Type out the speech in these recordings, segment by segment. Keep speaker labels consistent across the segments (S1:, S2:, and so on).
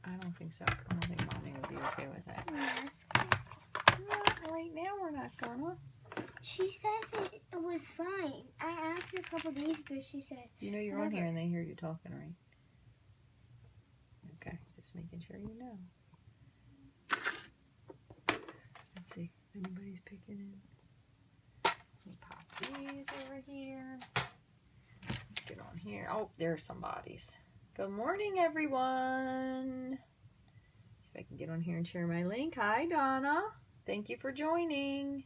S1: I don't think so. I don't think Mommy would be okay with that.
S2: That's good.
S1: Not right now, we're not gonna.
S2: She says it was fine. I asked her a couple days ago. She said.
S1: You know you're on here and they hear you talking, right? Okay, just making sure you know. Let's see if anybody's picking in. Let me pop these over here. Let's get on here. Oh, there's some bodies. Good morning, everyone. See if I can get on here and share my link. Hi, Donna. Thank you for joining.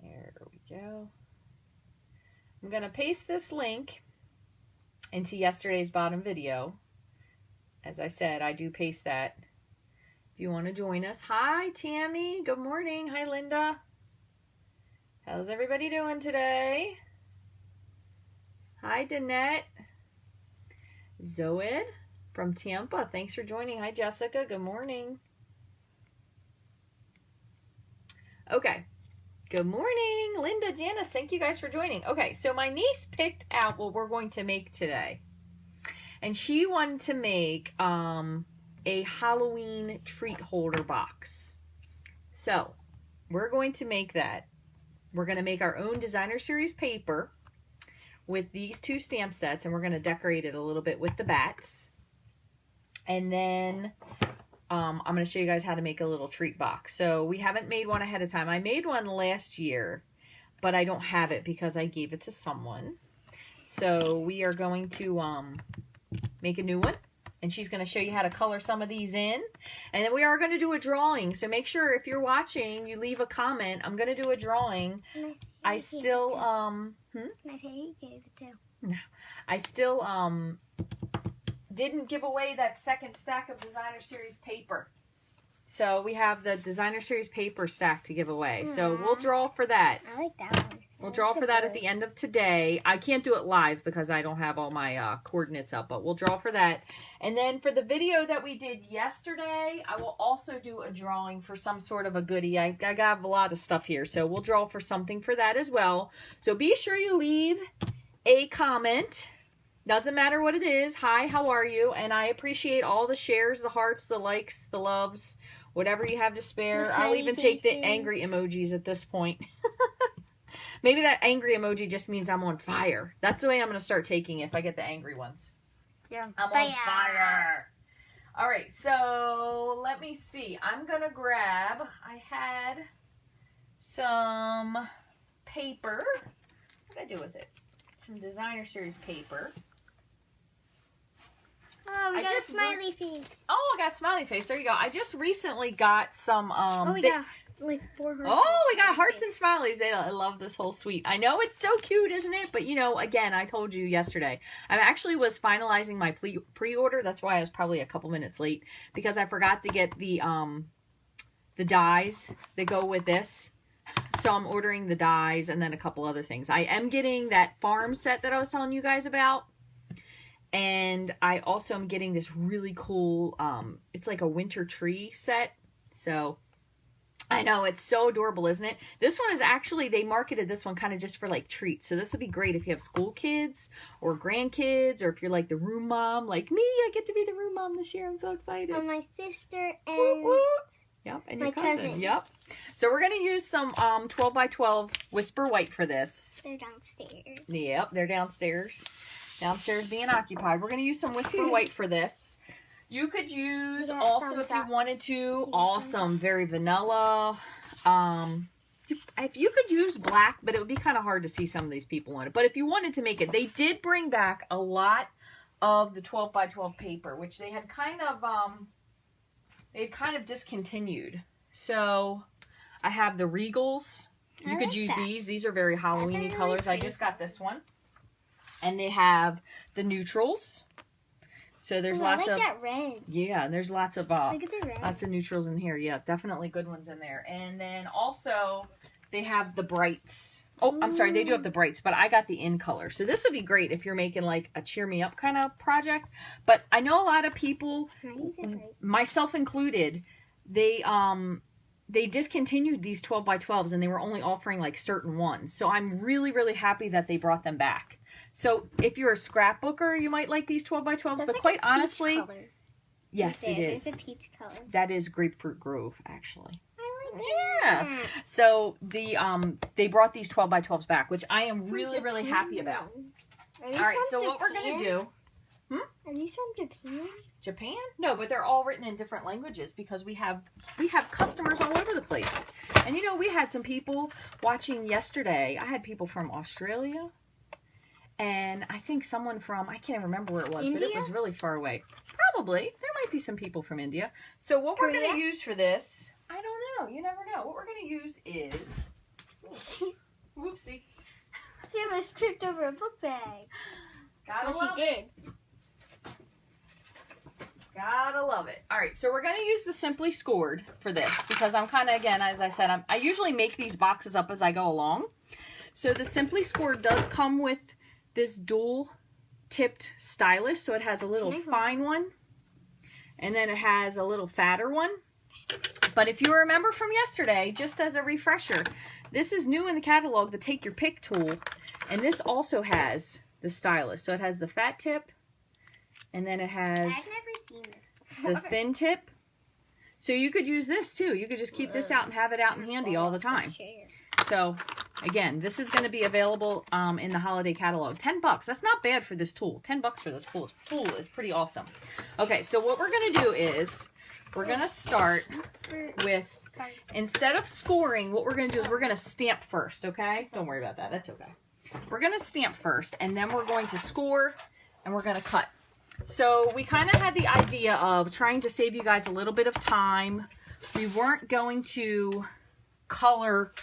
S1: There we go. I'm going to paste this link into yesterday's bottom video. As I said, I do paste that if you want to join us. Hi, Tammy. Good morning. Hi, Linda. How's everybody doing today? Hi, Danette. Zoed from Tampa. Thanks for joining. Hi, Jessica. Good morning. Okay. Good morning, Linda, Janice. Thank you guys for joining. Okay, so my niece picked out what we're going to make today. And she wanted to make a Halloween treat holder box. So, we're going to make that. We're going to make our own designer series paper with these two stamp sets, and we're going to decorate it a little bit with the bats. And then I'm going to show you guys how to make a little treat box. So we haven't made one ahead of time. I made one last year, but I don't have it because I gave it to someone. So we are going to make a new one, and she's going to show you how to color some of these in. And then we are going to do a drawing. So make sure if you're watching, you leave a comment. I'm going to do a drawing. I still,
S2: I say you gave it to.
S1: No, I still, didn't give away that second stack of designer series paper. So we have the designer series paper stack to give away. So we'll draw for that.
S2: I like that one.
S1: We'll draw for that at the end of today. I can't do it live because I don't have all my coordinates up, but we'll draw for that. And then for the video that we did yesterday, I will also do a drawing for some sort of a goodie. I got a lot of stuff here, so we'll draw for something for that as well. So be sure you leave a comment. Doesn't matter what it is. Hi, how are you? And I appreciate all the shares, the hearts, the likes, the loves, whatever you have to spare. I'll even take the angry emojis at this point. Maybe that angry emoji just means I'm on fire. That's the way I'm going to start taking it if I get the angry ones.
S2: Yeah.
S1: I'm on fire. All right, so let me see. I'm going to grab, I had some paper. What did I do with it? Some designer series paper.
S2: Oh, we got a smiley face.
S1: Oh, I got a smiley face. There you go. I just recently got some.
S2: Oh, we got like 4 hearts.
S1: Oh, we got hearts and smileys. I love this whole suite. I know it's so cute, isn't it? But, you know, again, I told you yesterday. I actually was finalizing my pre-order. That's why I was probably a couple minutes late. Because I forgot to get the dies that go with this. So I'm ordering the dies and then a couple other things. I am getting that farm set that I was telling you guys about. And I also am getting this really cool, it's like a winter tree set. So I know, it's so adorable, isn't it? This one is actually, they marketed this one kind of just for like treats. So this would be great if you have school kids or grandkids, or if you're like the room mom, like me. I get to be the room mom this year. I'm so excited.
S2: And my sister and
S1: whoop, whoop. Yep, and your cousin. Yep. So we're going to use some 12 by 12 Whisper White for this.
S2: They're downstairs.
S1: Yep, they're downstairs. Downstairs being occupied. We're going to use some Whisper White for this. You could use also if you wanted to. Awesome. Very vanilla. If you could use black, but it would be kind of hard to see some of these people on it. But if you wanted to make it, they did bring back a lot of the 12 by 12 paper, which they had kind of discontinued. So I have the Regals. You could use these. These are very Halloween-y colors. I just got this one. And they have the neutrals. So there's lots of
S2: that red.
S1: Yeah, and there's lots of
S2: Look at the red.
S1: lots of neutrals in here. Yeah, definitely good ones in there. And then also they have the brights. Oh, I'm sorry, they do have the brights, but I got the in color. So this would be great if you're making like a cheer me up kind of project. But I know a lot of people, myself included, they they discontinued these 12 by 12s and they were only offering like certain ones. So I'm really, really happy that they brought them back. So if you're a scrapbooker, you might like these 12 by 12s, but
S2: like
S1: quite honestly,
S2: color.
S1: yes, it is.
S2: It's a peach color.
S1: That is Grapefruit Grove, actually.
S2: I like
S1: Yeah.
S2: that.
S1: So they brought these 12 by 12s back, which I am really, really happy about.
S2: All
S1: All right, so what we're going to do...
S2: Are these from Japan?
S1: Japan? No, but they're all written in different languages because we have customers all over the place. And you know, we had some people watching yesterday. I had people from Australia, and I think someone from, I can't remember where it was, but it was really far away. Probably. There might be some people from India. So what we're going to use for this, I don't know. You never know. What we're going to use is, whoopsie.
S2: She almost tripped over a book bag.
S1: Gotta
S2: Well,
S1: love
S2: she
S1: it.
S2: did.
S1: Gotta love it. All right, so we're going to use the Simply Scored for this because I'm kind of, again, as I said, I usually make these boxes up as I go along. So the Simply Scored does come with this dual tipped stylus. So it has a little fine one and then it has a little fatter one. But if you remember from yesterday, just as a refresher, this is new in the catalog, the Take Your Pick tool. And this also has the stylus. So it has the fat tip and then it has...
S2: I've never seen this before.
S1: the thin tip. So you could use this too. You could just keep this out and have it out and handy all the time. So again, this is going to be available in the holiday catalog. $10. That's not bad for this tool. $10 for this tool is pretty awesome. Okay, so what we're going to do is we're going to start with, instead of scoring, what we're going to do is we're going to stamp first, okay? Don't worry about that. That's okay. We're going to stamp first, and then we're going to score, and we're going to cut. So we kind of had the idea of trying to save you guys a little bit of time. We weren't going to color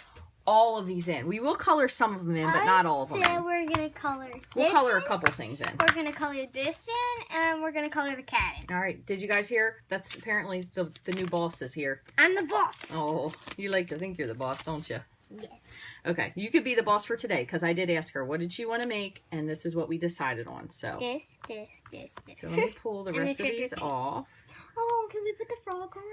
S1: all of these in. We will color some of them in, but not all of them in.
S2: We're going to color
S1: We'll color a couple things in.
S2: We're going to color this in, and we're going to color the cat in.
S1: All right. Did you guys hear? That's apparently the new boss is here.
S2: I'm the boss.
S1: Oh, you like to think you're the boss, don't you?
S2: Yeah.
S1: Okay. You could be the boss for today because I did ask her, what did she want to make? And this is what we decided on. So,
S2: This.
S1: so let me pull the
S2: And
S1: rest
S2: the
S1: of these
S2: trigger.
S1: off.
S2: Oh, can we put the frog on?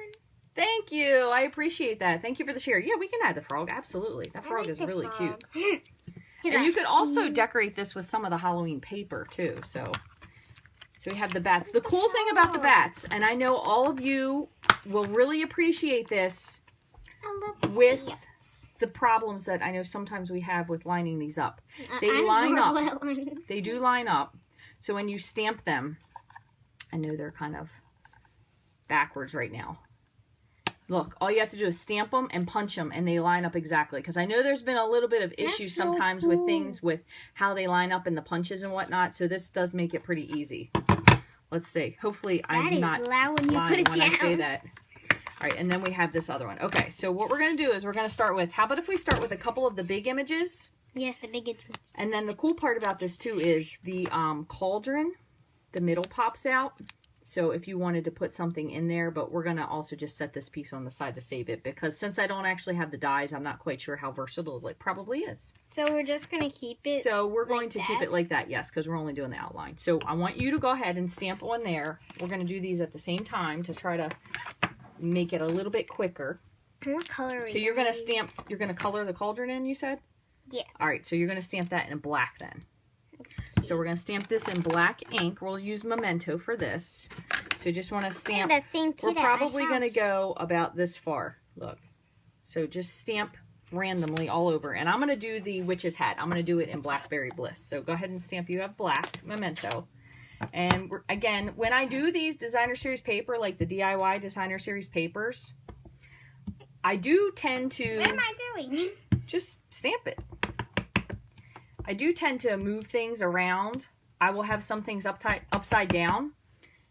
S1: Thank you. I appreciate that. Thank you for the share. Yeah, we can add the frog. Absolutely. That frog is really cute. And you could also decorate this with some of the Halloween paper too. So we have the bats. The cool thing about the bats, and I know all of you will really appreciate this with the problems that I know sometimes we have with lining these up. They line up. They do line up. So when you stamp them, I know they're kind of backwards right now. Look, all you have to do is stamp them and punch them, and they line up exactly. Because I know there's been a little bit of issues sometimes with things with how they line up in the punches and whatnot. So this does make it pretty easy. Let's see. Hopefully I'm not lying when I say that. All right, and then we have this other one. Okay, so what we're going to do is we're going to start with, how about if we start with a couple of the big images?
S2: Yes, the big images.
S1: And then the cool part about this too is the cauldron, the middle pops out. So if you wanted to put something in there, but we're going to also just set this piece on the side to save it because since I don't actually have the dies, I'm not quite sure how versatile it probably is.
S2: So we're just going to keep it
S1: So we're going to keep it like that, yes, because we're only doing the outline. So I want you to go ahead and stamp on there. We're going to do these at the same time to try to make it a little bit quicker.
S2: What color are
S1: So you're going to stamp, you're going to color the cauldron in, you said?
S2: Yeah.
S1: All right, so you're going to stamp that in black then. So we're going to stamp this in black ink. We'll use Memento for this. So you just want to stamp.
S2: That same kid
S1: We're probably going to go about this far. Look. So just stamp randomly all over. And I'm going to do the witch's hat. I'm going to do it in Blackberry Bliss. So go ahead and stamp. You have black Memento. And again, when I do these designer series paper, like the DIY designer series papers, I do tend to...
S2: What am I doing?
S1: Just stamp it. I do tend to move things around. I will have some things upside down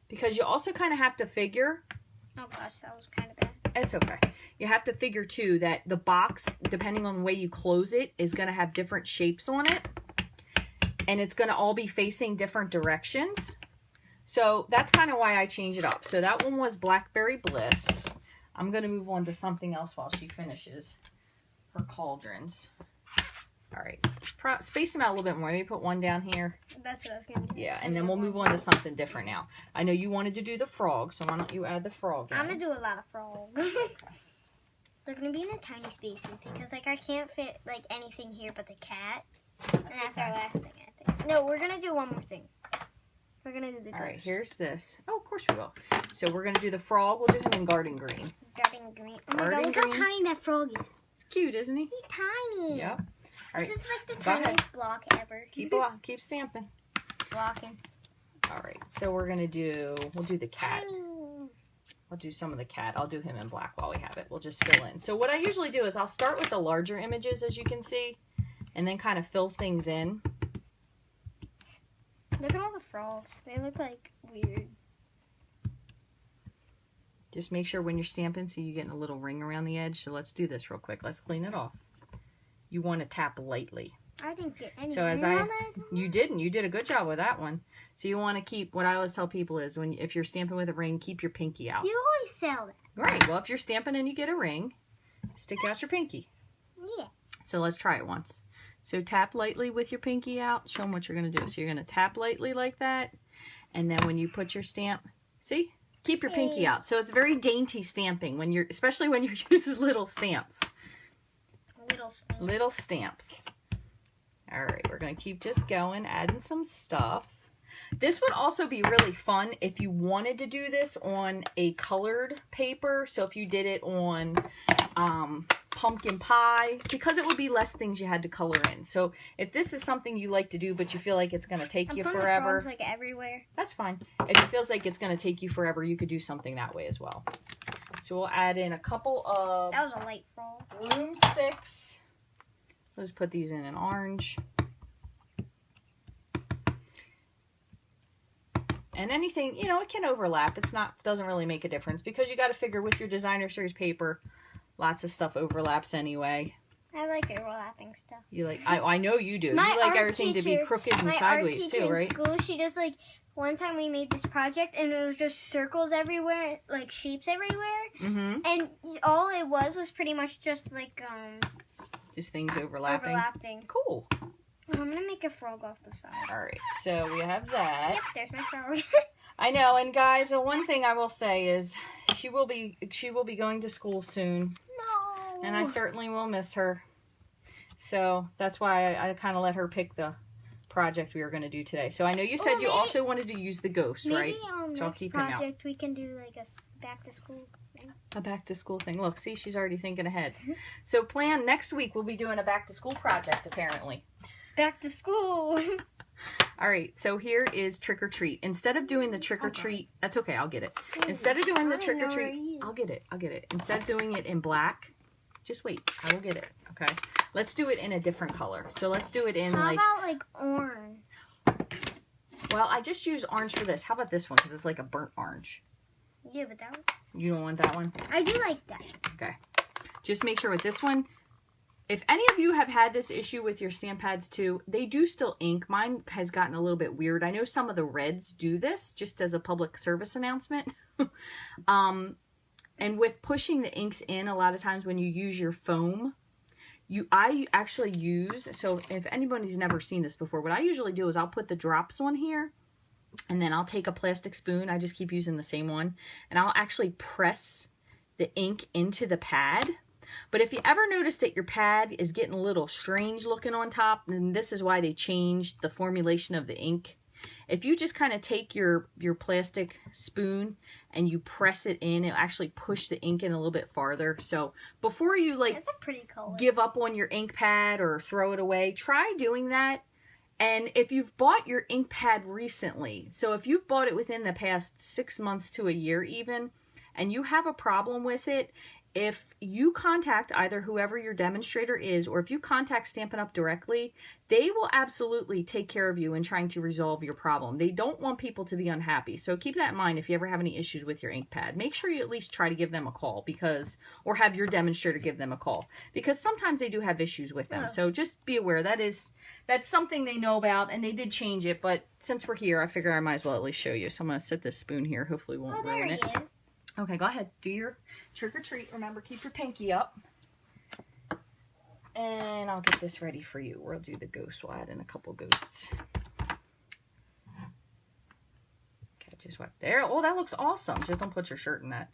S1: because you also kind of have to figure.
S2: Oh gosh, that was kind of bad.
S1: It's okay. You have to figure too that the box, depending on the way you close it, is going to have different shapes on it. And it's going to all be facing different directions. So that's kind of why I change it up. So that one was Blackberry Bliss. I'm going to move on to something else while she finishes her cauldrons. All right, space them out a little bit more. Maybe put one down here.
S2: That's what I was going to do.
S1: Yeah, and then we'll move on to something different now. I know you wanted to do the frog, so why don't you add the frog in?
S2: I'm going to do a lot of frogs. They're gonna be in the tiny spaces because like I can't fit like anything here but the cat. And that's our last thing, I think. No, we're gonna do one more thing. We're gonna do the ghost.
S1: All right, here's this. Oh, of course we will. So we're gonna do the frog. We'll do him in garden green.
S2: Garden green. Oh my
S1: Garden
S2: god, look
S1: green.
S2: how tiny that frog is.
S1: It's cute, isn't he?
S2: He's tiny.
S1: Yep. All right.
S2: This is like the
S1: Go ahead.
S2: tiniest block ever.
S1: Keep stamping.
S2: Blocking.
S1: All right. So we'll do the cat.
S2: Tiny.
S1: I'll do some of the cat. I'll do him in black while we have it. We'll just fill in. So what I usually do is I'll start with the larger images, as you can see, and then kind of fill things in.
S2: Look at all the frogs. They look like weird.
S1: Just make sure when you're stamping, see you're getting a little ring around the edge. So let's do this real quick. Let's clean it off. You want to tap lightly.
S2: I didn't get any.
S1: So you did a good job with that one. So you want to keep, what I always tell people is if you're stamping with a ring, keep your pinky out.
S2: You always sell that.
S1: Right. Well, if you're stamping and you get a ring, stick out your pinky.
S2: Yeah.
S1: So let's try it once. So tap lightly with your pinky out. Show them what you're going to do. So you're going to tap lightly like that. And then when you put your stamp, see? Keep your pinky out. So it's very dainty stamping, especially when you're using little stamps. Little stamps. All right, we're going to keep just going, adding some stuff. This would also be really fun if you wanted to do this on a colored paper. So if you did it on pumpkin pie, because it would be less things you had to color in. So if this is something you like to do, but you feel like it's going to take you forever.
S2: Frogs, like everywhere.
S1: That's fine. If it feels like it's going to take you forever, you could do something that way as well. So we'll add in a couple of
S2: that was a light frog.
S1: bloom sticks. Let's put these in an orange. And anything, it can overlap. Doesn't really make a difference because you got to figure with your designer series paper, lots of stuff overlaps anyway.
S2: I like overlapping stuff.
S1: You like? I know you do.
S2: My
S1: You like
S2: art
S1: everything to be
S2: teacher-
S1: crooked and
S2: My
S1: sideways
S2: art teacher
S1: too, right?
S2: in school, she just like one time we made this project and it was just circles everywhere, like shapes everywhere,
S1: Mm-hmm.
S2: and all it was pretty much just like
S1: Just things overlapping. Cool.
S2: I'm gonna make a frog off the side.
S1: All right. So we have that.
S2: Yep, there's my frog.
S1: I know. And guys, the one thing I will say is she will be going to school soon.
S2: No.
S1: And I certainly will miss her. So that's why I kind of let her pick the project we were going to do today. So I know you said you also wanted to use the ghost, right?
S2: Maybe on
S1: So I'll
S2: next
S1: keep him out.
S2: project we can do like a back to school thing.
S1: A back to school thing. Look, see, she's already thinking ahead. So plan next week we'll be doing a back to school project apparently.
S2: Back to school.
S1: All right, so here is trick or treat. Instead of doing the trick or treat, that's okay, I'll get it. Instead of doing the trick or treat, I'll get it. Instead of doing it in black, just wait, I will get it. Okay, let's do it in a different color. So let's do it in
S2: How about like orange?
S1: Well, I just use orange for this. How about this one? Because it's like a burnt orange.
S2: Yeah, but that one.
S1: You don't want that one?
S2: I do like that.
S1: Okay. Just make sure with this one, if any of you have had this issue with your stamp pads too, they do still ink. Mine has gotten a little bit weird. I know some of the reds do this just as a public service announcement. And with pushing the inks in, a lot of times when you use your foam, I actually use, so if anybody's never seen this before, what I usually do is I'll put the drops on here and then I'll take a plastic spoon. I just keep using the same one and I'll actually press the ink into the pad. But if you ever notice that your pad is getting a little strange looking on top, then this is why they changed the formulation of the ink. If you just kind of take your plastic spoon and you press it in, it'll actually push the ink in a little bit farther. So before you
S2: It's a pretty color.
S1: give up on your ink pad or throw it away, try doing that. And if you've bought your ink pad recently, so if you've bought it within the past 6 months to a year even, and you have a problem with it, if you contact either whoever your demonstrator is, or if you contact Stampin' Up! Directly, they will absolutely take care of you in trying to resolve your problem. They don't want people to be unhappy. So keep that in mind if you ever have any issues with your ink pad. Make sure you at least try to give them a call or have your demonstrator give them a call. Because sometimes they do have issues with them. So just be aware that's something they know about, and they did change it. But since we're here, I figure I might as well at least show you. So I'm going to set this spoon here. Hopefully it won't ruin it.
S2: Is.
S1: Okay, go ahead. Do your trick or treat. Remember, keep your pinky up. And I'll get this ready for you. We'll do the ghost. We'll add in a couple ghosts. Okay, just wipe there. Oh, that looks awesome. Just don't put your shirt in that.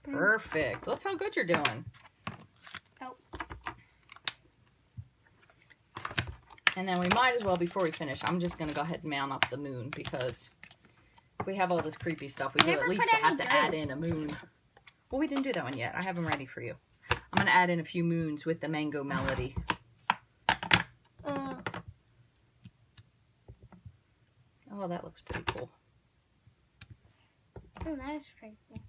S1: Perfect. Look how good you're doing.
S2: Oh.
S1: And then we might as well, before we finish, I'm just going to go ahead and mount up the moon, because if we have all this creepy stuff, we do at least have to add in a moon. Well, we didn't do that one yet. I have them ready for you. I'm going to add in a few moons with the mango melody. Oh, that looks pretty cool.
S2: Oh, that is pretty cool.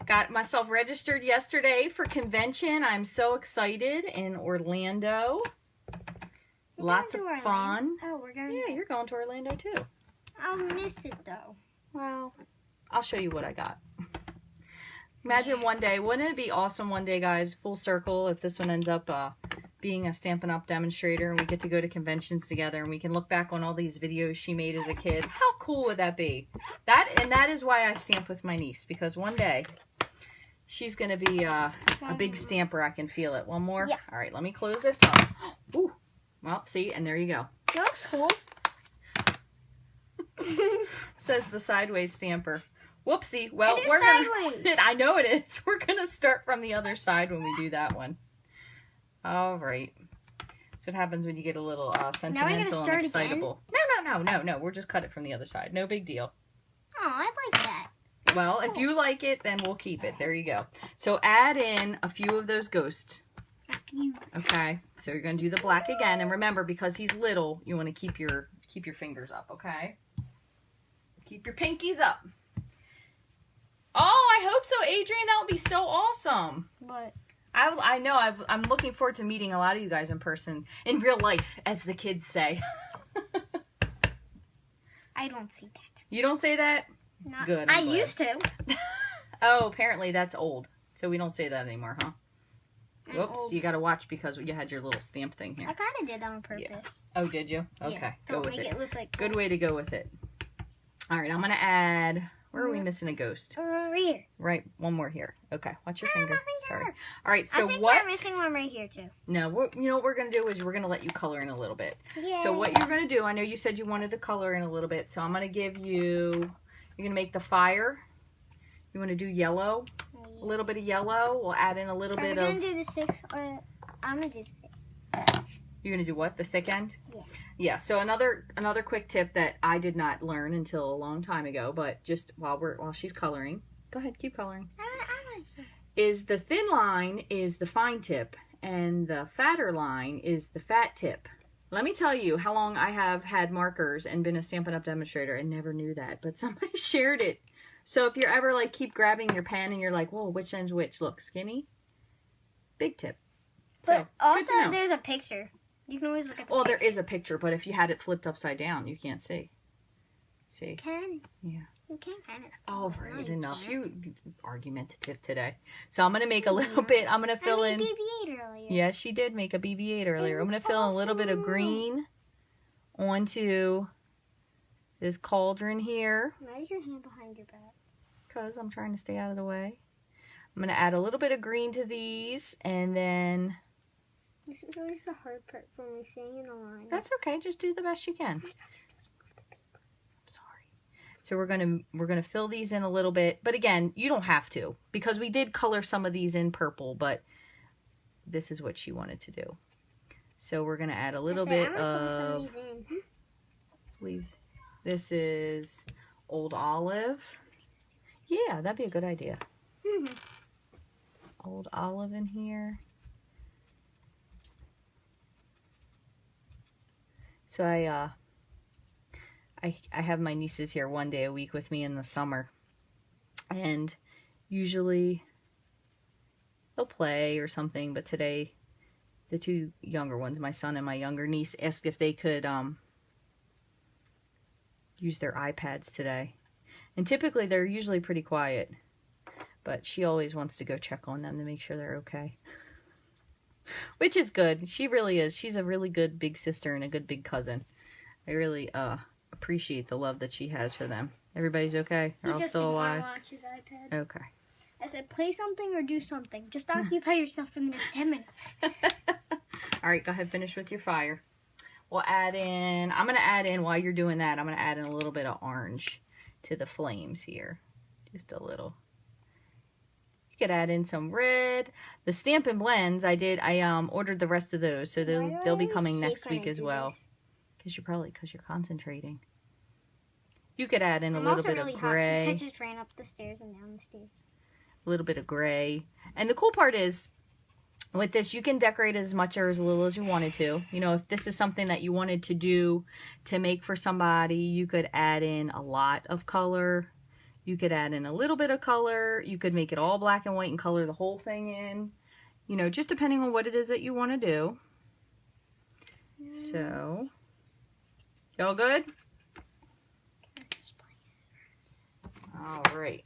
S1: Got myself registered yesterday for convention. I'm so excited in Orlando. Lots of fun.
S2: Oh, we're going.
S1: Yeah, you're going to Orlando too.
S2: I'll miss it though.
S1: Well, I'll show you what I got. Imagine one day, wouldn't it be awesome one day, guys, full circle, if this one ends up being a Stampin' Up! Demonstrator and we get to go to conventions together and we can look back on all these videos she made as a kid. How cool would that be? That is why I stamp with my niece, because one day she's going to be a big stamper. I can feel it. One more?
S2: Yeah.
S1: All right, let me close this up. Ooh. Well, see, and there you go.
S2: That looks cool.
S1: Says the sideways stamper. Whoopsie. Well,
S2: it is
S1: we're
S2: sideways.
S1: gonna. I know it is. We're gonna start from the other side when we do that one. All right. That's what happens when you get a little sentimental and excitable.
S2: Again?
S1: No. We'll just cut it from the other side. No big deal.
S2: Oh, I like that.
S1: Well,
S2: cool.
S1: if you like it, then we'll keep it. There you go. So add in a few of those ghosts. Okay. So you're gonna do the black again, and remember, because he's little, you want to keep your fingers up. Okay. Keep your pinkies up. Oh, I hope so, Adrian. That would be so awesome.
S2: What?
S1: I know. I'm looking forward to meeting a lot of you guys in person, in real life, as the kids say.
S2: I don't see that.
S1: You don't say that?
S2: Not,
S1: Good.
S2: I used to.
S1: Oh, apparently that's old. So we don't say that anymore, huh? Whoops,
S2: old.
S1: you got to watch because you had your little stamp thing here.
S2: I kind of did that on purpose.
S1: Yeah. Oh, did you? Okay,
S2: Yeah,
S1: go
S2: don't
S1: with
S2: make
S1: it.
S2: it look like
S1: Good way to go with it. All right, I'm going to add... Where are we
S2: Mhm.
S1: missing a ghost?
S2: over here.
S1: Right, one more here. Okay, watch your
S2: Ah, my
S1: finger.
S2: finger.
S1: Sorry. All right, so
S2: I think
S1: what...
S2: we're missing one right here too.
S1: No, you know what we're going to do is we're going to let you color in a little bit.
S2: Yeah.
S1: So what you're going to do, I know you said you wanted to color in a little bit, so I'm going to give you... You're going to make the fire. You want to do yellow? A little bit of yellow. We'll add in a little bit
S2: Are we
S1: of...
S2: gonna do the 6 or I'm gonna do the 6.
S1: You're going to do what? The thick end?
S2: Yeah.
S1: Yeah, so another quick tip that I did not learn until a long time ago, but just while she's coloring, go ahead, keep coloring, is the thin line is the fine tip and the fatter line is the fat tip. Let me tell you how long I have had markers and been a Stampin' Up! Demonstrator and never knew that, but somebody shared it. So if you're ever like keep grabbing your pen and you're like, whoa, which end's which? Look, skinny, big tip.
S2: But
S1: So,
S2: also there's a picture. You can always look at the
S1: well,
S2: picture.
S1: there is a picture, but if you had it flipped upside down, you can't see. See?
S2: You can.
S1: Yeah.
S2: You can kind of.
S1: All
S2: No,
S1: right,
S2: you
S1: enough.
S2: can't.
S1: You argumentative today. So I'm going to make a little bit. I'm going to fill
S2: I
S1: in.
S2: made BB-8 earlier.
S1: Yes, she did make a BB-8 earlier. I'm going to
S2: looks
S1: fill in a little bit of
S2: awesome.
S1: green onto this cauldron here
S2: Why is your hand behind your back?
S1: because I'm trying to stay out of the way. I'm going to add a little bit of green to these and then...
S2: This is always the hard part for me saying in a line.
S1: That's okay. Just do the best you can. I'm sorry. So we're gonna fill these in a little bit, but again, you don't have to because we did color some of these in purple, but this is what she wanted to do. So we're gonna add a little bit of. This is Old Olive. Yeah, that'd be a good idea. Old Olive in here. So I have my nieces here one day a week with me in the summer, and usually they'll play or something, but today the two younger ones, my son and my younger niece, asked if they could use their iPads today. And typically they're usually pretty quiet, but she always wants to go check on them to make sure they're okay. Which is good. She really is. She's a really good big sister and a good big cousin. I really appreciate the love that she has for them. Everybody's okay? They're all still alive?
S2: Watch his iPad.
S1: Okay.
S2: I said, play something or do something. Just occupy yourself for the next 10 minutes.
S1: All right, go ahead, finish with your fire. We'll add in, I'm going to add in, while you're doing that, I'm going to add in a little bit of orange to the flames here. Just a little. could add in some red. The Stampin' blends, I ordered the rest of those, so they'll be coming next week as well. Because you're concentrating. You could add in a little bit of gray.
S2: I just ran up the stairs and down the stairs.
S1: A little bit of gray. And the cool part is, with this, you can decorate as much or as little as you wanted to. You know, if this is something that you wanted to do to make for somebody, you could add in a lot of color. You could add in a little bit of color. You could make it all black and white and color the whole thing in. You know, just depending on what it is that you want to do. So, y'all good? All right.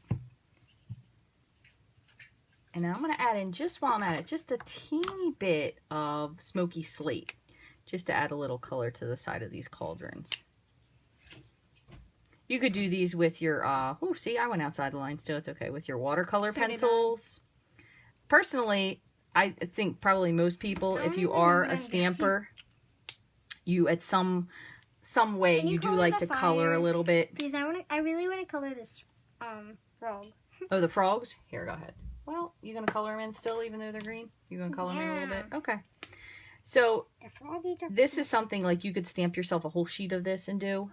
S1: And now I'm going to add in, just while I'm at it, just a teeny bit of smoky slate. Just to add a little color to the side of these cauldrons. You could do these with your, oh, see, I went outside the lines too. It's okay. With your watercolor pencils. Personally, I think probably most people, if you are a stamper, you at some way, you do like to color a little bit.
S2: Because I really want to color this frog.
S1: Oh, the frogs? Here, go ahead. Well, you going to color them in still, even though they're green? You're going to color them in a little bit? Okay. So, this is something like you could stamp yourself a whole sheet of this and do.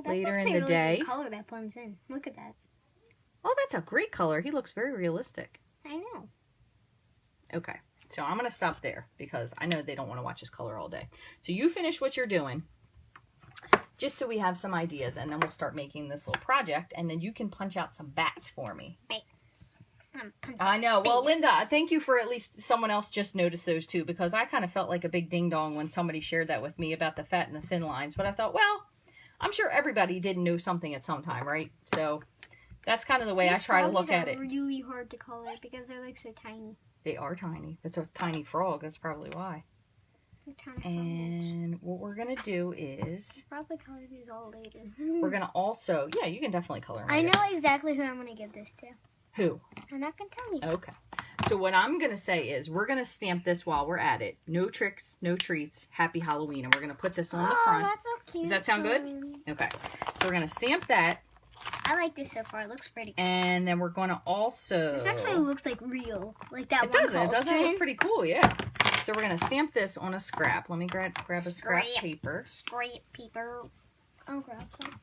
S1: Later in the day.
S2: Color that blends in. Look at that.
S1: Oh, that's a great color. He looks very realistic.
S2: I know.
S1: Okay, so I'm going to stop there because I know they don't want to watch us color all day. So you finish what you're doing, just so we have some ideas, and then we'll start making this little project, and then you can punch out some bats for me. I know. Well, Linda, thank you for at least someone else just noticed those too, because I kind of felt like a big ding-dong when somebody shared that with me about the fat and the thin lines, but I thought, well, I'm sure everybody did know something at some time, right? So that's kind of the way I try to look at it.
S2: These are really hard to color because they're like so tiny.
S1: They are tiny. That's a tiny frog. That's probably why. And what we're going to do is...
S2: I'll probably color these all later.
S1: We're going to also... Yeah, you can definitely color them later.
S2: I know exactly who I'm going to give this to.
S1: Who?
S2: I'm not going to tell you.
S1: Okay. So what I'm going to say is we're going to stamp this while we're at it. No tricks, no treats, happy Halloween. And we're going to put this on the front.
S2: Oh, that's so cute.
S1: Does that sound good? Okay. So we're going to stamp that.
S2: I like this so far. It looks pretty.
S1: And then we're going to also...
S2: This actually looks like real. Like that
S1: it one doesn't. It doesn't look pretty cool, yeah. So we're going to stamp this on a scrap. Let me grab a scrap paper.
S2: Scrap paper. I'll grab some.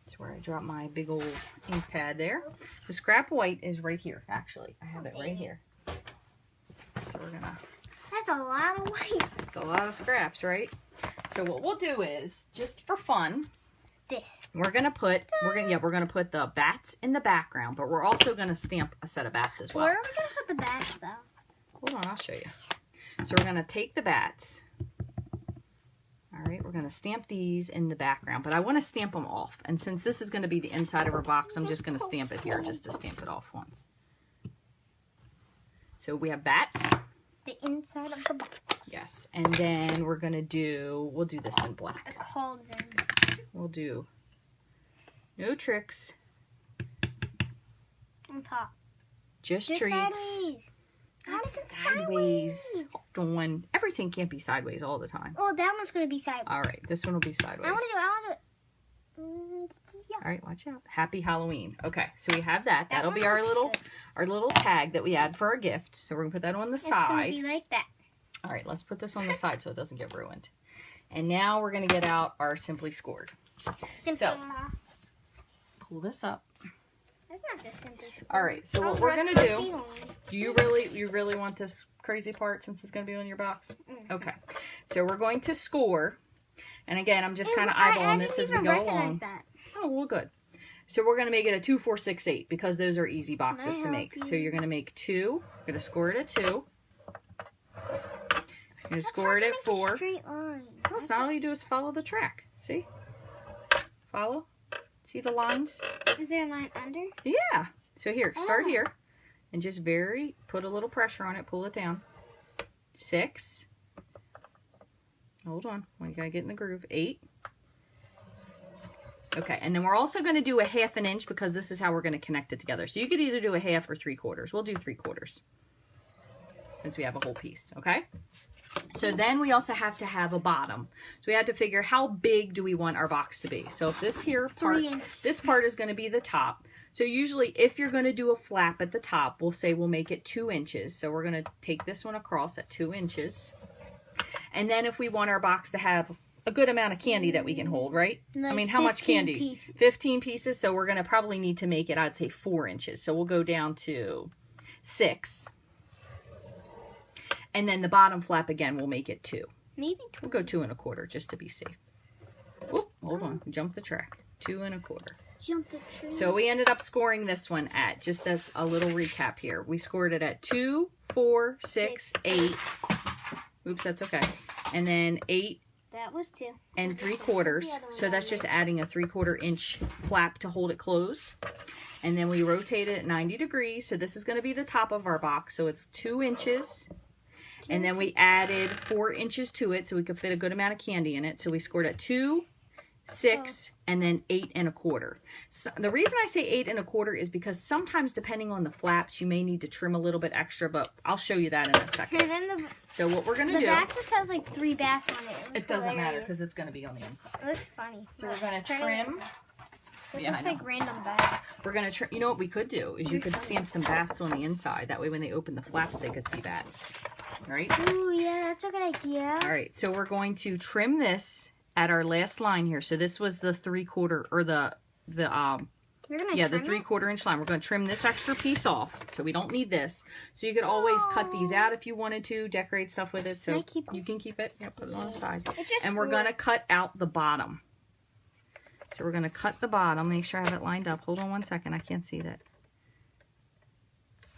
S1: That's where I dropped my big old ink pad there. The scrap white is right here, actually. I have it right here. So we're going to...
S2: That's a lot of white.
S1: It's a lot of scraps, right? So what we'll do is, just for fun... We're gonna put the bats in the background, but we're also gonna stamp a set of bats as well.
S2: Where are we gonna put the bats though?
S1: Hold on, I'll show you. So we're gonna take the bats. All right, we're gonna stamp these in the background, but I want to stamp them off. And since this is gonna be the inside of our box, I'm just gonna stamp it here just to stamp it off once. So we have bats.
S2: The inside of the box.
S1: Yes, and then we'll do this in black.
S2: The cauldron.
S1: We'll do no tricks.
S2: On top.
S1: Just treats.
S2: Sideways.
S1: Not sideways. Hold on. Everything can't be sideways all the time.
S2: Oh, that one's going to be sideways.
S1: All right. This one will be sideways.
S2: I want to do it. Yeah.
S1: All right. Watch out. Happy Halloween. Okay. So we have that. That'll be our little tag that we add for our gift. So we're going to put that on the side.
S2: It's going to be like that.
S1: All right. Let's put this on the side so it doesn't get ruined. And now we're going to get out our Simply Scored. So, pull this up.
S2: That's not the Simply Scored.
S1: All right, so what we're going to do you really want this crazy part since it's going to be on your box? Mm-hmm. Okay, so we're going to score. And again, I'm just kind of eyeballing this as we go along.
S2: That.
S1: Oh, well, good. So we're going to make it a 2, 4, 6, 8 because those are easy boxes to make. So you're going to make 2. You're going to score it at 2. You're going to score it at 4.
S2: Line.
S1: No, it's not all you do is follow the track. See? Follow? See the lines?
S2: Is there a line under?
S1: Yeah. So here, start here. And just put a little pressure on it. Pull it down. 6. Hold on. You gotta get in the groove. 8. Okay, and then we're also going to do a 1/2 inch because this is how we're going to connect it together. So you could either do a 1/2 or 3/4. We'll do 3/4 since we have a whole piece, okay? So then we also have to have a bottom. So we have to figure how big do we want our box to be. So if this part is going to be the top, So usually if you're going to do a flap at the top, we'll say we'll make it 2 inches. So we're going to take this one across at 2 inches. And then if we want our box to have a good amount of candy that we can hold, right?
S2: Like
S1: I mean, how much candy?
S2: Pieces.
S1: 15 pieces. So we're going to probably need to make it, I'd say 4 inches. So we'll go down to 6. And then the bottom flap again, we'll make it 2.
S2: Maybe 2.
S1: We'll go 2 1/4 just to be safe. Oop, hold on. Jump the track. 2 1/4.
S2: Jump the tree.
S1: So we ended up scoring this one at, just as a little recap here, we scored it at 2, 4, 6, 8. Oops, that's okay. And then 8
S2: That was 2.
S1: and 3/4. So that's just adding a 3/4 inch flap to hold it closed. And then we rotate it at 90 degrees. So this is going to be the top of our box. So it's 2 inches. And then we added 4 inches to it so we could fit a good amount of candy in it. So we scored at 2, 6, and then 8 1/4. So the reason I say 8 1/4 is because sometimes depending on the flaps, you may need to trim a little bit extra, but I'll show you that in a second.
S2: And then
S1: So what we're going to do,
S2: the back just has like 3 bats on it.
S1: it doesn't matter because it's going to be on the inside.
S2: It looks funny.
S1: So we're going to trim.
S2: This
S1: Yeah,
S2: looks
S1: I know.
S2: like random bats.
S1: We're going to trim. You know what we could do is you could stamp some bats on the inside. That way when they open the flaps, they could see bats. Right?
S2: Ooh, yeah, that's a good idea.
S1: All right. So we're going to trim this at our last line here. So this was the 3/4 or the
S2: You're gonna
S1: yeah, the
S2: trim it?
S1: 3/4 inch line. We're going to trim this extra piece off, so we don't need this. So you could always cut these out if you wanted to, decorate stuff with it.
S2: Can I
S1: So
S2: keep
S1: you can keep it. Yeah, put it on the side.
S2: It just
S1: And we're going to cut out the bottom. So we're going to cut the bottom. Make sure I have it lined up. Hold on one second. I can't see that.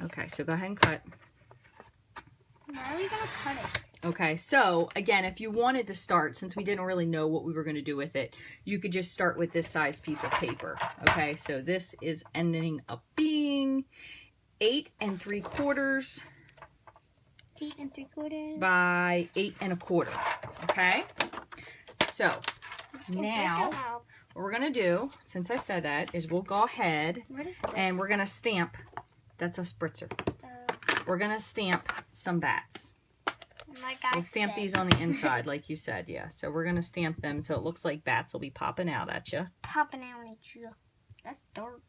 S1: Okay, so go ahead and cut.
S2: Why are we gonna cut it?
S1: Okay, so again, if you wanted to start, since we didn't really know what we were going to do with it, you could just start with this size piece of paper. Okay, so this is ending up being 8 3/4
S2: 8 3/4
S1: by 8 1/4. Okay, so now what we're going to do, since I said that, is we'll go ahead
S2: What is this?
S1: and we're going to stamp. That's a spritzer. We're going to stamp some bats.
S2: Like I
S1: We'll stamp
S2: said.
S1: these on the inside, like you said, yeah. So we're going to stamp them so it looks like bats will be popping out at you.
S2: Popping out at you. That's dark.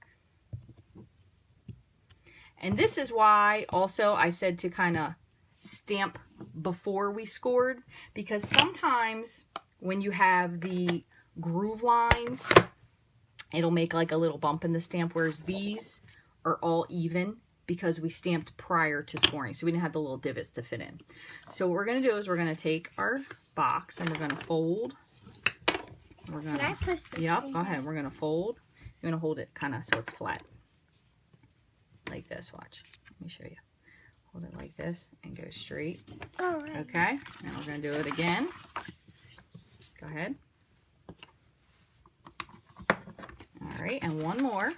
S1: And this is why also I said to kind of stamp before we scored, because sometimes when you have the groove lines, it'll make like a little bump in the stamp, whereas these are all even because we stamped prior to scoring, so we didn't have the little divots to fit in. So what we're going to do is we're going to take our box and we're going to fold. We're going
S2: Can I
S1: to,
S2: push this?
S1: yep,
S2: thing
S1: go
S2: down?
S1: ahead. We're going to fold. You're going to hold it kind of so it's flat. Like this, watch. Let me show you. Hold it like this and go straight.
S2: All right.
S1: Okay, now we're going to do it again. Go ahead. All right, and one more.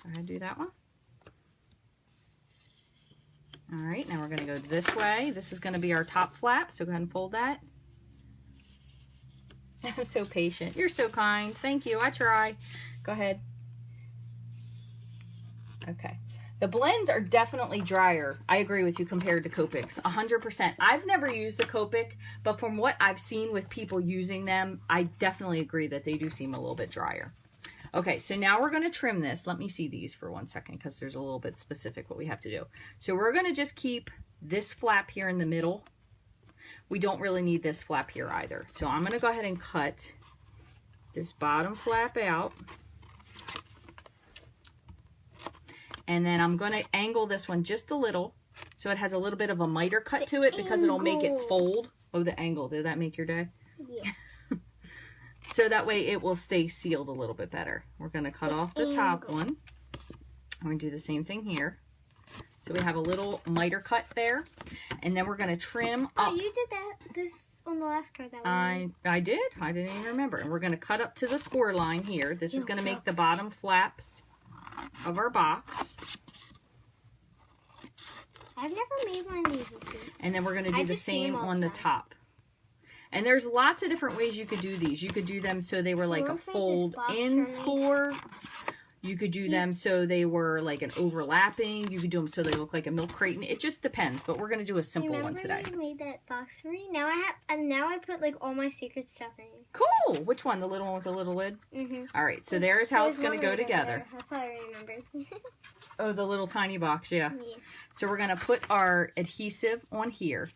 S1: Go ahead and do that one. All right, now we're going to go this way. This is going to be our top flap, so go ahead and fold that. I'm so patient. You're so kind. Thank you. I try. Go ahead. Okay. The blends are definitely drier. I agree with you compared to Copics. 100%. I've never used a Copic, but from what I've seen with people using them, I definitely agree that they do seem a little bit drier. Okay, so now we're going to trim this. Let me see these for 1 second because there's a little bit specific what we have to do. So we're going to just keep this flap here in the middle. We don't really need this flap here either. So I'm going to go ahead and cut this bottom flap out. And then I'm going to angle this one just a little so it has a little bit of a miter cut to it because it'll make it fold. Oh, the angle. Did that make your day?
S2: Yeah.
S1: So that way it will stay sealed a little bit better. We're going to cut off the top one. We're going to do the same thing here. So we have a little miter cut there. And then we're going to trim up.
S2: Oh, you did this on the last card that
S1: I did. I didn't even remember. And we're going to cut up to the score line here. This is going to make the bottom flaps of our box.
S2: I've never made one of these before.
S1: And then we're going to do the same on the top. And there's lots of different ways you could do these. You could do them so they were like a fold-in score. You could do them so they were like an overlapping. You could do them so they look like a milk crate. It just depends, but we're going to do a simple one today.
S2: Remember you made that box for me? Now I put like all my secret stuff in it.
S1: Cool. Which one? The little one with the little lid? All right. So there's how it's going to go together.
S2: That's how I remember.
S1: Oh, the little tiny box. Yeah. So we're going to put our adhesive on here.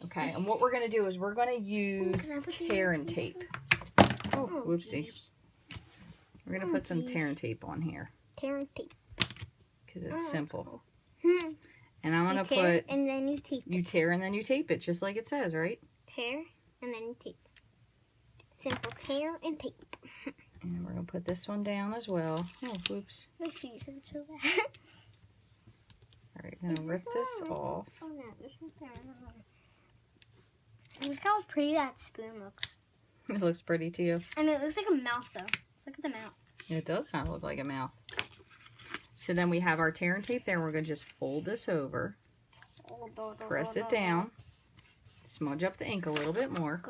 S1: Okay. And what we're going to do is we're going to use tear and tape. Oh, whoopsie. We're going to put some tear and tape on here.
S2: Tear and tape.
S1: Because it's simple. And I'm going to put...
S2: and then you tape.
S1: You tear and then you tape it, just like it says, right?
S2: Tear and then you tape. Simple tear and tape.
S1: And we're going to put this one down as well. Oh, whoops.
S2: My feet hurt so bad.
S1: Alright, I'm going to rip this off.
S2: Oh, no, there's nothing. Look how pretty that spoon looks.
S1: It looks pretty to you.
S2: And it looks like a mouth, though. Look at the mouth.
S1: It does kind of look like a mouth. So then we have our tear and tape there. We're going to just fold this over. Press it down. Smudge up the ink a little bit more.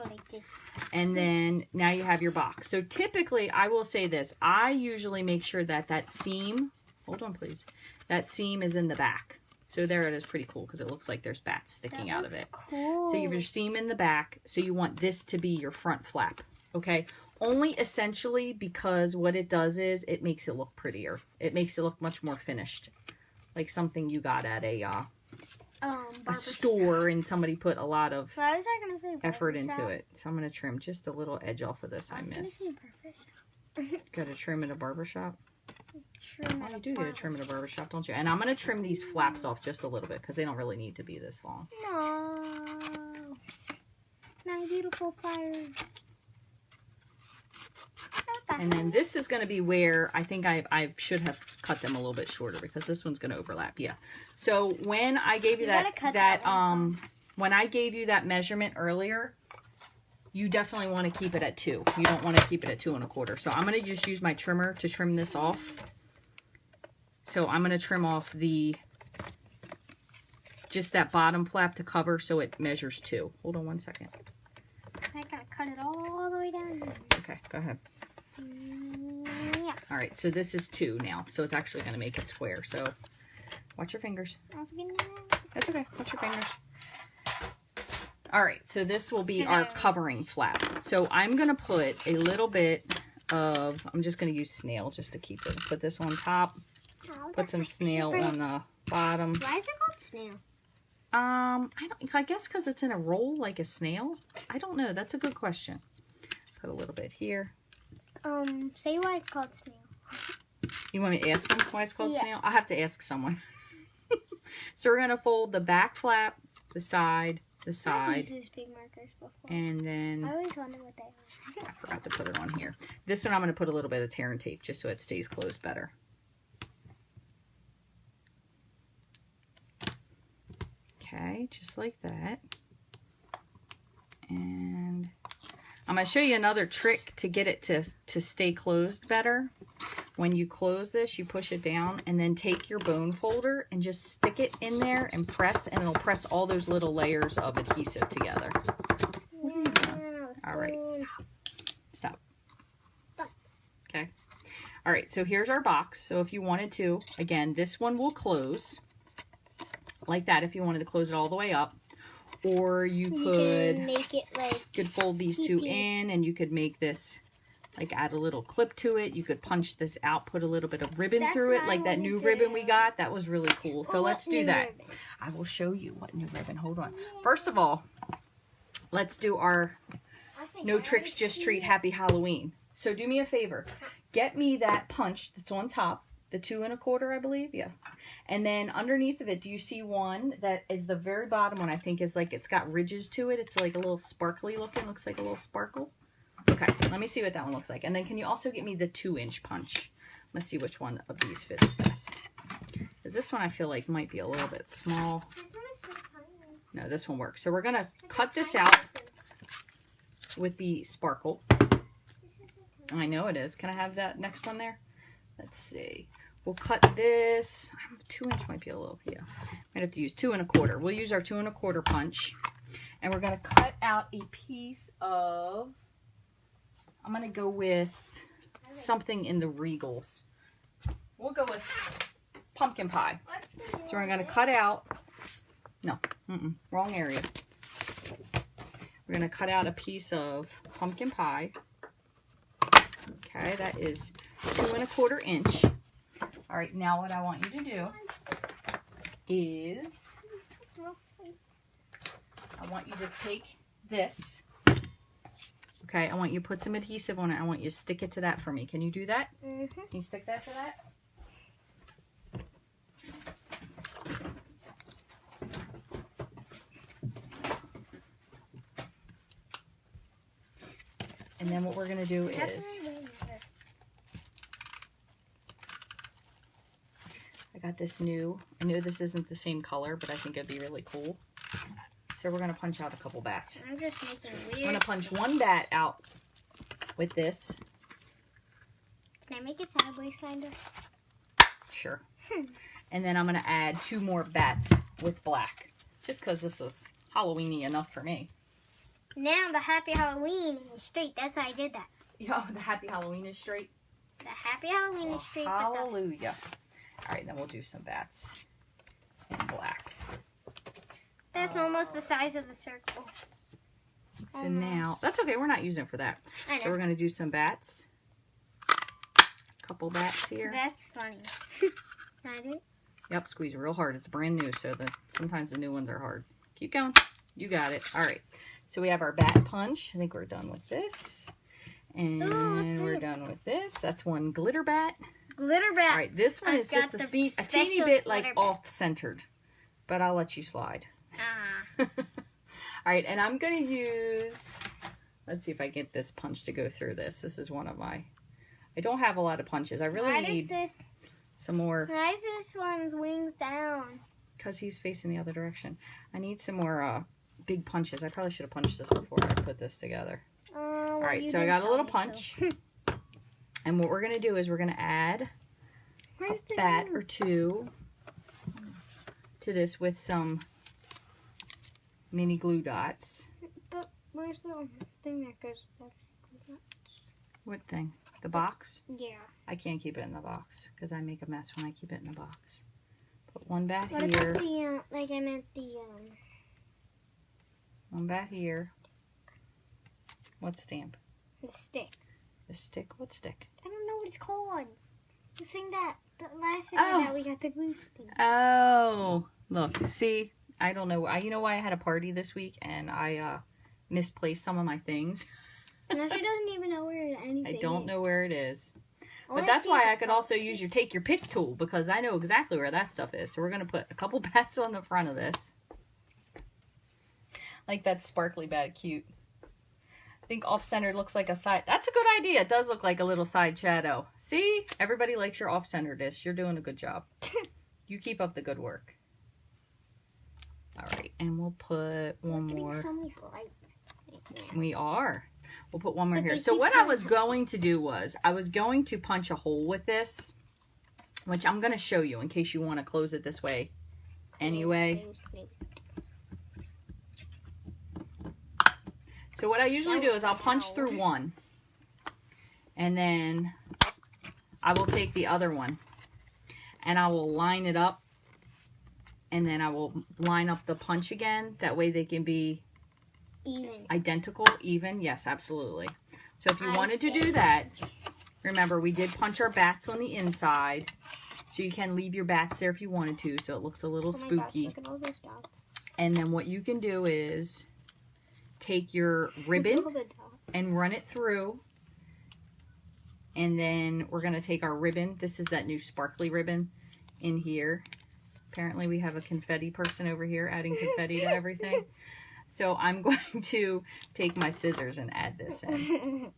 S1: And then now you have your box. So typically, I will say this. I usually make sure that that seam, hold on please, that seam is in the back. So there it is, pretty cool because it looks like there's bats sticking out of it.
S2: Cool.
S1: So you have your seam in the back. So you want this to be your front flap. Okay? Only essentially because what it does is it makes it look prettier. It makes it look much more finished. Like something you got at a store and somebody put a lot of effort into it. So I'm going to trim just a little edge off of this I missed. Got to trim at a barbershop? Well, you do get a trim at a barbershop, don't you? And I'm going to trim these flaps off just a little bit because they don't really need to be this long.
S2: No. My beautiful fire.
S1: And then this is going to be where I think I should have cut them a little bit shorter because this one's going to overlap. Yeah. So when I gave you when I gave you that measurement earlier, you definitely want to keep it at 2. You don't want to keep it at 2 1/4. So I'm going to just use my trimmer to trim this off. So I'm going to trim off just that bottom flap to cover so it measures 2. Hold on one second.
S2: I gotta cut it all the way down.
S1: Okay, go ahead.
S2: Yeah.
S1: All right, so this is 2 now, so it's actually going to make it square. So watch your fingers. That's okay. Watch your fingers. All right, so this will be our covering flap. So I'm going to put a little bit of, I'm just going to use snail just to keep it. Put this on top. Put some snail on the bottom.
S2: Why is it called snail?
S1: I guess because it's in a roll like a snail. I don't know. That's a good question. Put a little bit here.
S2: Say why it's called snail.
S1: You want me to ask them why it's called snail? I'll have to ask someone. So we're going to fold the back flap, the side,
S2: I've used these big markers before.
S1: And then...
S2: I always wonder what they are.
S1: I forgot to put it on here. This one I'm going to put a little bit of tear and tape just so it stays closed better. Okay, just like that. And I'm going to show you another trick to get it to stay closed better. When you close this, you push it down and then take your bone folder and just stick it in there and press, and it'll press all those little layers of adhesive together. All right, stop. Okay. All right, so here's our box. So if you wanted to, again, this one will close like that if you wanted to close it all the way up. Or you could
S2: make it like
S1: could fold these two in, and you could make this, like, add a little clip to it. You could punch this out, put a little bit of ribbon through it, like that new ribbon we got. That was really cool. So let's do that. I will show you what new ribbon. Hold on. First of all, let's do our No Tricks, Just Treat Happy Halloween. So do me a favor. Get me that punch that's on top, the 2 1/4, I believe. Yeah. And then underneath of it, do you see one that is the very bottom one? I think is like, it's got ridges to it. It's like a little sparkly looking. Looks like a little sparkle. Okay, let me see what that one looks like. And then can you also get me the 2-inch punch? Let's see which one of these fits best. Because this one I feel like might be a little bit small.
S2: This one is so tiny.
S1: No, this one works. So we're going to cut this out with the sparkle. I know it is. Can I have that next one there? Let's see. We'll cut this. 2-inch might be a little, yeah. Might have to use 2 1/4. We'll use our 2 1/4 punch. And we're going to cut out a piece of, I'm going to go with something in the Regals. We'll go with pumpkin pie. So we're going to cut out, no, wrong area. We're going to cut out a piece of pumpkin pie. Okay, that is 2 1/4 inch. All right, now what I want you to do is I want you to take this. Okay, I want you to put some adhesive on it. I want you to stick it to that for me. Can you do that?
S2: Mm-hmm.
S1: Can you stick that to that? And then what we're going to do is, I got this new, I know this isn't the same color, but I think it'd be really cool. So we're going to punch out a couple bats.
S2: I'm just making weird.
S1: I'm going to punch one bat out with this.
S2: Can I make it sideways, kind of?
S1: Sure. And then I'm going to add 2 more bats with black. Just because this was Halloween-y enough for me.
S2: Now the Happy Halloween is straight. That's why I did that.
S1: Yo, the Happy Halloween is straight.
S2: The Happy Halloween is straight.
S1: Hallelujah. All right, then we'll do some bats in black.
S2: That's almost the size of the circle.
S1: So now, that's okay. We're not using it for that.
S2: I know.
S1: So we're going to do some bats. Couple bats here.
S2: That's funny. Can I do it?
S1: Yep, squeeze real hard. It's brand new, so sometimes the new ones are hard. Keep going. You got it. All right. So we have our bat punch. I think we're done with this. And we're done with this. That's one glitter bat.
S2: Glitter bat.
S1: All right, this one is just a teeny bit like off-centered, but I'll let you slide.
S2: Ah.
S1: All right, and I'm going to use, let's see if I get this punch to go through this. This is one of my, I don't have a lot of punches. I really need some more.
S2: Why is this one's wings down?
S1: Because he's facing the other direction. I need some more big punches. I probably should have punched this before I put this together. All right, so I got a little punch. And what we're going to do is we're going to add a bat or 2 to this with some mini glue dots.
S2: But where's the thing that goes with that?
S1: What thing? The box?
S2: Yeah.
S1: I can't keep it in the box because I make a mess when I keep it in the box. Put one bat
S2: what
S1: here.
S2: About the, like I meant the,
S1: One bat here. What stamp?
S2: The stick.
S1: The stick? What stick?
S2: I don't know what it's called. The thing that, the last video that we got the glue stick.
S1: Oh, look, see, I don't know. You know why I had a party this week and I misplaced some of my things?
S2: No, she doesn't even know where anything
S1: I don't know where it is.
S2: All
S1: But that's why I could also use your take your pick tool because I know exactly where that stuff is. So we're going to put a couple bats on the front of this. Like that sparkly bat, cute. I think off-center looks like a side. That's a good idea. It does look like a little side shadow. See? Everybody likes your off-centeredness. You're doing a good job. You keep up the good work. All right, and we'll put one more.
S2: So many lights right now.
S1: We are. We'll put one more here. So what I was going to do was I was going to punch a hole with this, which I'm going to show you in case you want to close it this way anyway. So what I usually do is I'll punch through one, and then I will take the other one, and I will line it up, and then I will line up the punch again. That way they can be identical, even. Yes, absolutely. So if you wanted to do that, remember we did punch our bats on the inside, so you can leave your bats there if you wanted to, so it looks a little spooky.
S2: Gosh, look at all those dots.
S1: And then what you can do is take your ribbon and run it through, and then we're going to take our ribbon. This is that new sparkly ribbon in here. Apparently we have a confetti person over here adding confetti to everything. So I'm going to take my scissors and add this in.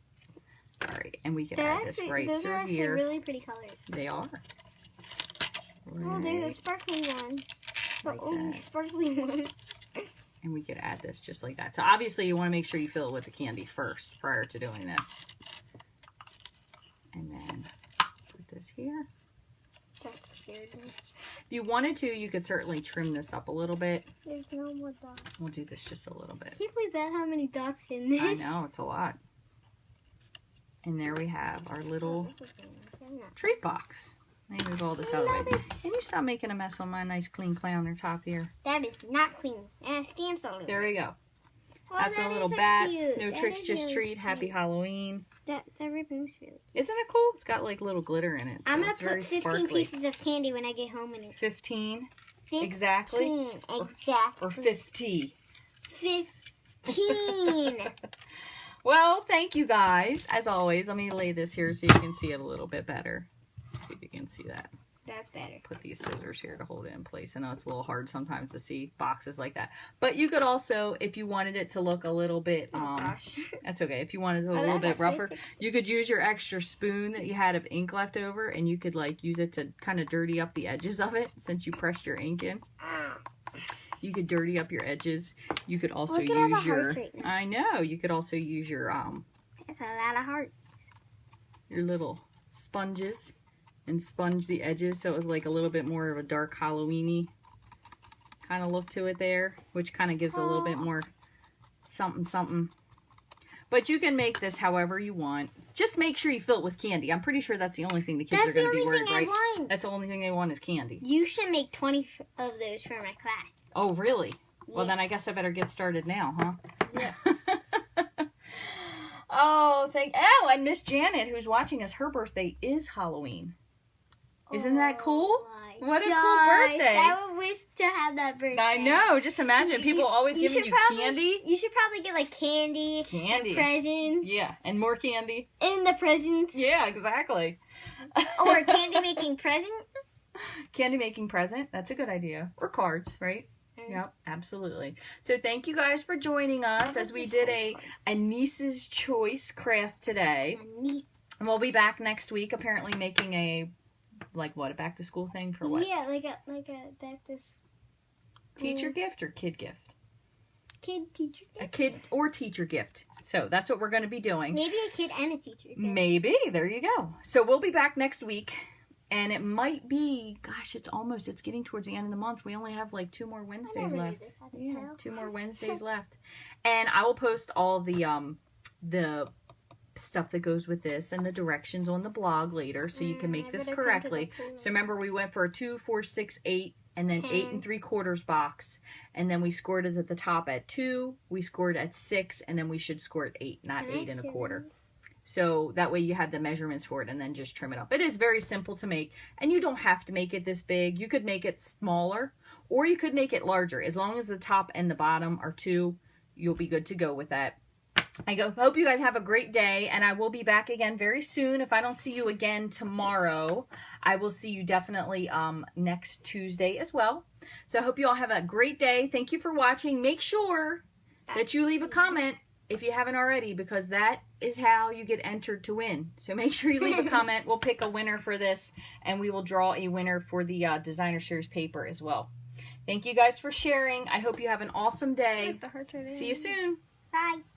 S1: All right, and we can add this right
S2: those
S1: through
S2: are actually
S1: here.
S2: Really pretty colors.
S1: They are.
S2: Oh, there's a sparkly one. The
S1: Like
S2: only
S1: that.
S2: sparkly one.
S1: And we could add this just like that. So obviously you want to make sure you fill it with the candy first prior to doing this. And then put this here.
S2: That scared me.
S1: If you wanted to, you could certainly trim this up a little bit.
S2: There's no more dots.
S1: We'll do this just a little bit.
S2: I can't believe that how many dots in this.
S1: I know, it's a lot. And there we have our little treat box. Let me move all this out of the way. Can you stop making a mess on my nice clean countertop here?
S2: That is not clean. And it stamps all over.
S1: There we go.
S2: Oh,
S1: Has
S2: that
S1: a little
S2: is
S1: bats.
S2: cute.
S1: No
S2: That
S1: tricks,
S2: is
S1: just
S2: really
S1: treat. Happy
S2: cute.
S1: Halloween.
S2: That ribbon's really cute.
S1: Isn't it cool? It's got like little glitter in it. So
S2: I'm gonna
S1: it's very
S2: put 15
S1: sparkly.
S2: pieces of candy when I get home in it.
S1: 15?
S2: 15.
S1: Exactly?
S2: Exactly.
S1: Or 50?
S2: 15.
S1: Well, thank you guys. As always, let me lay this here so you can see it a little bit better. See if you can see that.
S2: That's better.
S1: Put these scissors here to hold it in place. I know it's a little hard sometimes to see boxes like that. But you could also, if you wanted it to look a little bit,
S2: Gosh.
S1: that's okay. If you wanted it a little bit rougher, you could use your extra spoon that you had of ink left over, and you could like use it to kind of dirty up the edges of it since you pressed your ink in. You could dirty up your edges. You could also
S2: Look at all the
S1: use your,
S2: hearts right now.
S1: I know, you could also use your
S2: That's a lot of hearts.
S1: your little sponges and sponge the edges so it was like a little bit more of a dark Halloween-y kind of look to it there, which kind of gives a little bit more something something. But you can make this however you want. Just make sure you fill it with candy. I'm pretty sure that's the only thing the kids are going to be worried, right? That's the only thing they want is candy.
S2: You should make 20 of those for my class.
S1: Oh, really?
S2: Yeah.
S1: Well, then I guess I better get started now, huh?
S2: Yes.
S1: Oh, and Miss Janet, who's watching us, her birthday is Halloween. Isn't that cool? What a cool birthday.
S2: I would wish to have that birthday.
S1: I know. Just imagine people always giving you candy.
S2: You should probably get like candy. Presents.
S1: Yeah, and more candy.
S2: In the presents.
S1: Yeah, exactly.
S2: Or a candy making present.
S1: Candy making present. That's a good idea. Or cards, right? Yep, absolutely. So thank you guys for joining us as we did a niece's choice craft today. And we'll be back next week apparently making a a back to school thing for what?
S2: Yeah, like a back to school.
S1: Teacher gift or kid gift?
S2: Kid teacher gift.
S1: A kid or teacher gift. So that's what we're going to be doing.
S2: Maybe a kid and a teacher gift.
S1: Maybe. There you go. So we'll be back next week. And it might be, gosh, it's getting towards the end of the month. We only have like 2 more Wednesdays left. Yeah, 2 more Wednesdays left. And I will post all the stuff that goes with this and the directions on the blog later so you can make this correctly. So remember, we went for a 2, 4, 6, 8, and then 8 3/4 box. And then we scored it at the top at 2, we scored at 6, and then we should score at 8, not 8 1/4. So that way you have the measurements for it and then just trim it up. It is very simple to make, and you don't have to make it this big. You could make it smaller or you could make it larger. As long as the top and the bottom are 2, you'll be good to go with that. Hope you guys have a great day, and I will be back again very soon. If I don't see you again tomorrow, I will see you definitely next Tuesday as well. So I hope you all have a great day. Thank you for watching. Make sure that you leave a comment if you haven't already, because that is how you get entered to win. So make sure you leave a comment. We'll pick a winner for this, and we will draw a winner for the Designer Series paper as well. Thank you guys for sharing. I hope you have an awesome day. See you soon.
S2: Bye.